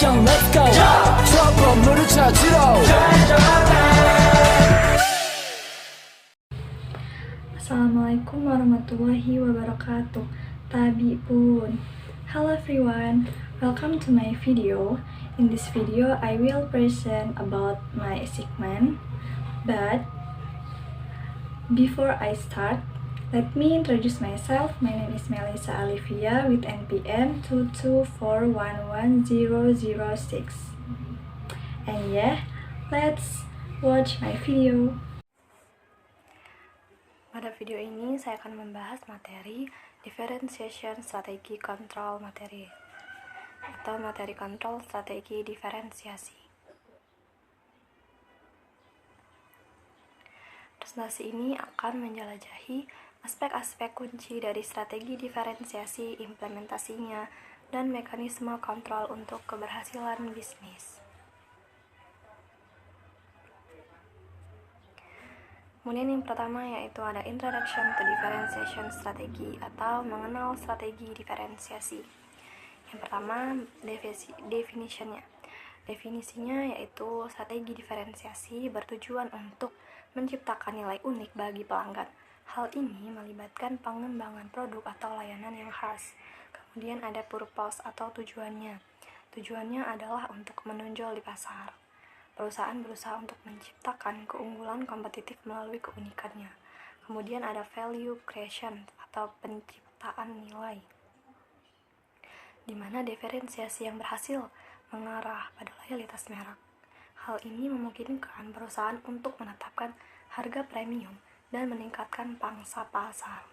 Mission let's go 트러블을 찾으러 Assalamualaikum warahmatullahi wabarakatuh. Tabi'un. Hello everyone, welcome to my video. In this video, I will present about my segment. But before I start, let me introduce myself. My name is Melissa Alivia with NPM 224111006. And yeah, let's watch my video. Pada video ini saya akan membahas materi differentiation strategi kontrol materi atau materi kontrol strategi diferensiasi. Presentasi ini akan menjelajahi aspek-aspek kunci dari strategi diferensiasi, implementasinya, dan mekanisme kontrol untuk keberhasilan bisnis. Kemudian yang pertama yaitu ada introduction to differentiation strategi atau mengenal strategi diferensiasi. Yang pertama definisinya. Definisinya yaitu strategi diferensiasi bertujuan untuk menciptakan nilai unik bagi pelanggan. Hal ini melibatkan pengembangan produk atau layanan yang khas. Kemudian ada purpose atau tujuannya. Tujuannya adalah untuk menonjol di pasar. Perusahaan berusaha untuk menciptakan keunggulan kompetitif melalui keunikannya. Kemudian ada value creation atau penciptaan nilai, di mana diferensiasi yang berhasil mengarah pada loyalitas merek. Hal ini memungkinkan perusahaan untuk menetapkan harga premium dan meningkatkan pangsa pasar.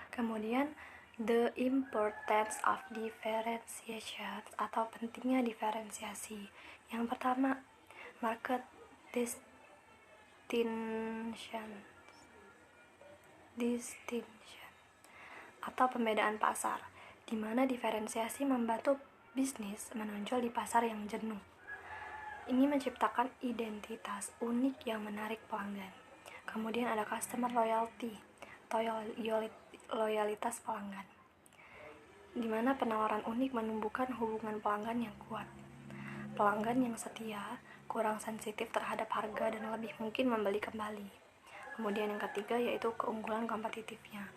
Kemudian the importance of differentiation atau pentingnya diferensiasi. Yang pertama, market distinction atau pembedaan pasar, di mana diferensiasi membantu bisnis menonjol di pasar yang jenuh. Ini menciptakan identitas unik yang menarik pelanggan. Kemudian ada customer loyalty atau loyalitas pelanggan, di mana penawaran unik menumbuhkan hubungan pelanggan yang kuat. Pelanggan yang setia, kurang sensitif terhadap harga dan lebih mungkin membeli kembali. Kemudian yang ketiga yaitu keunggulan kompetitifnya.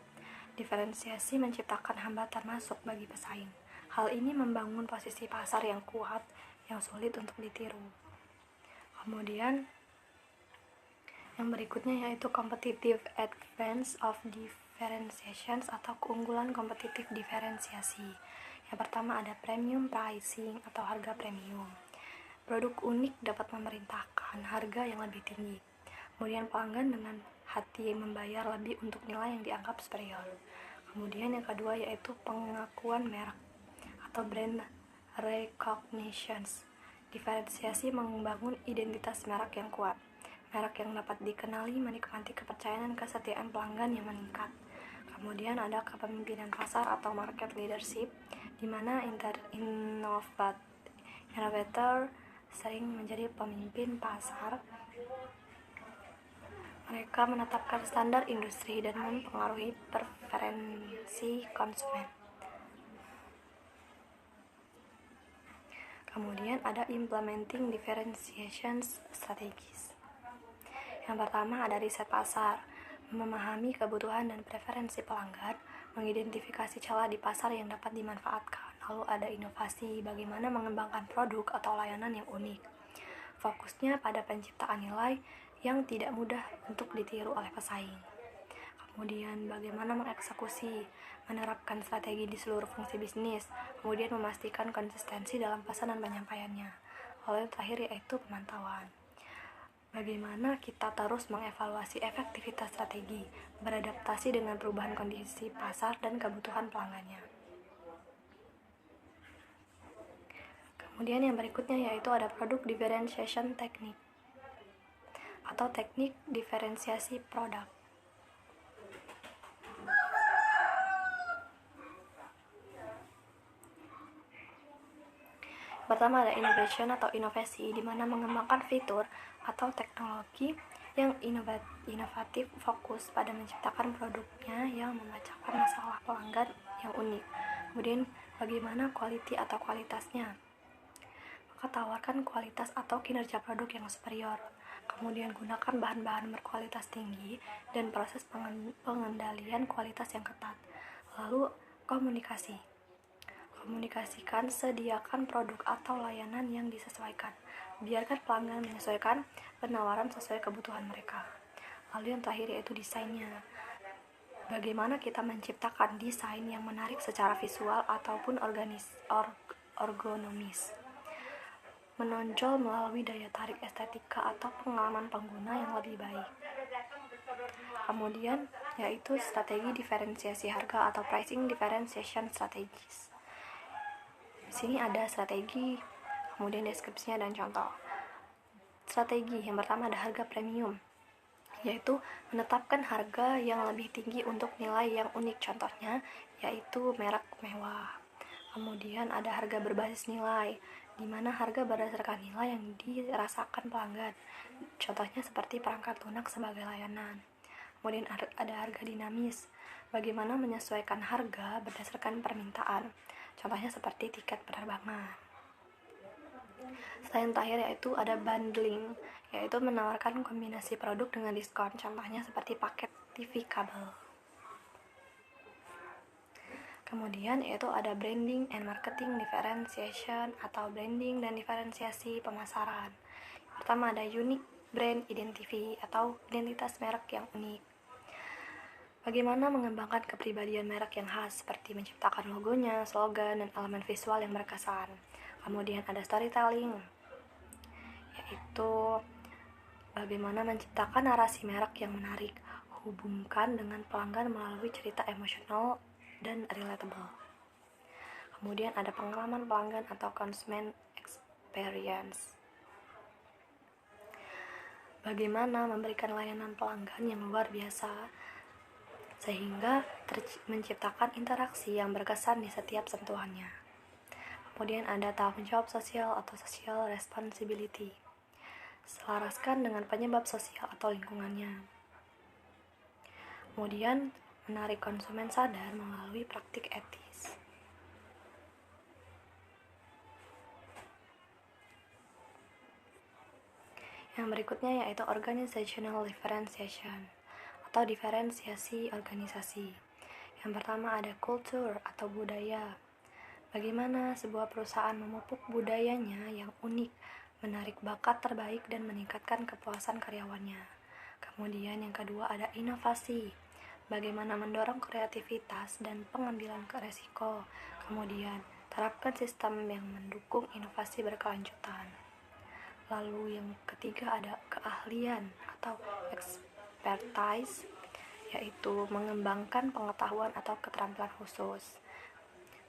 Diferensiasi menciptakan hambatan masuk bagi pesaing. Hal ini membangun posisi pasar yang kuat yang sulit untuk ditiru. Kemudian yang berikutnya yaitu competitive advantage of differentiation atau keunggulan kompetitif diferensiasi. Yang pertama ada premium pricing atau harga premium. Produk unik dapat memerintahkan harga yang lebih tinggi. Kemudian pelanggan dengan hati membayar lebih untuk nilai yang dianggap superior. Kemudian yang kedua yaitu pengakuan merek atau brand recognition. Diferensiasi membangun identitas merek yang kuat. Merek yang dapat dikenali menikmati kepercayaan dan kesetiaan pelanggan yang meningkat. Kemudian ada kepemimpinan pasar atau market leadership, di mana innovator sering menjadi pemimpin pasar. Mereka menetapkan standar industri dan mempengaruhi preferensi konsumen. Kemudian ada implementing differentiation strategies. Yang pertama ada riset pasar, memahami kebutuhan dan preferensi pelanggan, mengidentifikasi celah di pasar yang dapat dimanfaatkan. Lalu ada inovasi, bagaimana mengembangkan produk atau layanan yang unik. Fokusnya pada penciptaan nilai yang tidak mudah untuk ditiru oleh pesaing. Kemudian bagaimana mengeksekusi, menerapkan strategi di seluruh fungsi bisnis, kemudian memastikan konsistensi dalam pesan dan penyampaiannya. Lalu yang terakhir yaitu pemantauan. Bagaimana kita terus mengevaluasi efektivitas strategi, beradaptasi dengan perubahan kondisi pasar dan kebutuhan pelanggannya. Kemudian yang berikutnya yaitu ada produk differentiation technique atau teknik diferensiasi produk. Pertama ada innovation atau inovasi, di mana mengembangkan fitur atau teknologi yang inovatif, fokus pada menciptakan produknya yang memecahkan masalah pelanggan yang unik. Kemudian bagaimana quality atau kualitasnya? Maka tawarkan kualitas atau kinerja produk yang superior. Kemudian gunakan bahan-bahan berkualitas tinggi dan proses pengendalian kualitas yang ketat. Lalu komunikasikan, sediakan produk atau layanan yang disesuaikan. Biarkan pelanggan menyesuaikan penawaran sesuai kebutuhan mereka. Lalu yang terakhir yaitu desainnya. Bagaimana kita menciptakan desain yang menarik secara visual ataupun ergonomis, menonjol melalui daya tarik estetika atau pengalaman pengguna yang lebih baik. Kemudian yaitu strategi diferensiasi harga atau pricing differentiation strategies. Di sini ada strategi, kemudian deskripsinya dan contoh. Strategi yang pertama ada harga premium, yaitu menetapkan harga yang lebih tinggi untuk nilai yang unik, contohnya yaitu merek mewah. Kemudian ada harga berbasis nilai, di mana harga berdasarkan nilai yang dirasakan pelanggan, contohnya seperti perangkat lunak sebagai layanan. Kemudian ada harga dinamis, bagaimana menyesuaikan harga berdasarkan permintaan, contohnya seperti tiket penerbangan. Selain terakhir yaitu ada bundling, yaitu menawarkan kombinasi produk dengan diskon, contohnya seperti paket TV kabel. Kemudian yaitu ada branding and marketing differentiation atau branding dan diferensiasi pemasaran. Pertama ada unique brand identity atau identitas merek yang unik. Bagaimana mengembangkan kepribadian merek yang khas, seperti menciptakan logonya, slogan, dan elemen visual yang berkesan. Kemudian ada storytelling, yaitu bagaimana menciptakan narasi merek yang menarik, hubungkan dengan pelanggan melalui cerita emosional dan relatable. Kemudian ada pengalaman pelanggan atau consumer experience, bagaimana memberikan layanan pelanggan yang luar biasa sehingga menciptakan interaksi yang berkesan di setiap sentuhannya. Kemudian ada tanggung jawab sosial atau social responsibility, selaraskan dengan penyebab sosial atau lingkungannya. Kemudian menarik konsumen sadar melalui praktik etis. Yang berikutnya yaitu organizational differentiation atau diferensiasi organisasi. Yang pertama ada culture atau budaya. Bagaimana sebuah perusahaan memupuk budayanya yang unik, menarik bakat terbaik dan meningkatkan kepuasan karyawannya. Kemudian yang kedua ada inovasi. Bagaimana mendorong kreativitas dan pengambilan resiko. Kemudian terapkan sistem yang mendukung inovasi berkelanjutan. Lalu yang ketiga ada keahlian atau expertise, yaitu mengembangkan pengetahuan atau keterampilan khusus,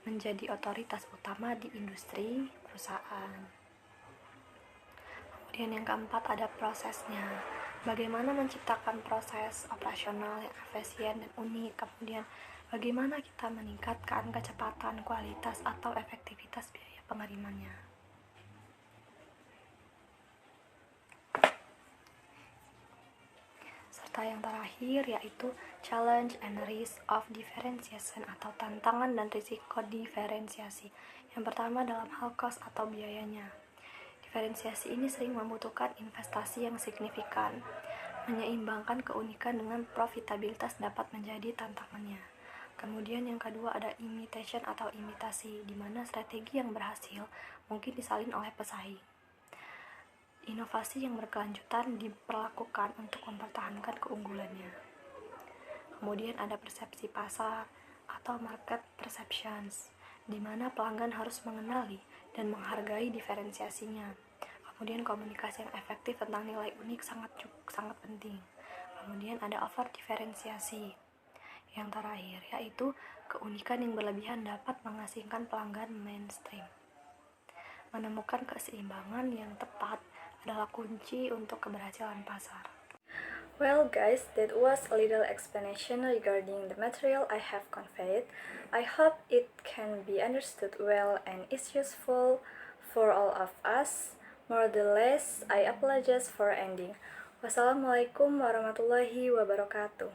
menjadi otoritas utama di industri perusahaan. Kemudian yang keempat ada prosesnya, bagaimana menciptakan proses operasional yang efisien dan unik. Kemudian bagaimana kita meningkatkan kecepatan, kualitas, atau efektivitas biaya pengirimannya. Yang terakhir yaitu challenge and risk of differentiation atau tantangan dan risiko diferensiasi. Yang pertama dalam hal cost atau biayanya. Diferensiasi ini sering membutuhkan investasi yang signifikan. Menyeimbangkan keunikan dengan profitabilitas dapat menjadi tantangannya. Kemudian yang kedua ada imitation atau imitasi, di mana strategi yang berhasil mungkin disalin oleh pesaing. Inovasi yang berkelanjutan diperlakukan untuk mempertahankan keunggulannya. Kemudian ada persepsi pasar atau market perceptions, di mana pelanggan harus mengenali dan menghargai diferensiasinya. Kemudian komunikasi yang efektif tentang nilai unik sangat penting. Kemudian ada over diferensiasi. Yang terakhir yaitu keunikan yang berlebihan dapat mengasingkan pelanggan mainstream. Menemukan keseimbangan yang tepat adalah kunci untuk keberhasilan pasar. Well guys, that was a little explanation regarding the material I have conveyed. I hope it can be understood well and is useful for all of us. More or less, I apologize for ending. Wassalamualaikum warahmatullahi wabarakatuh.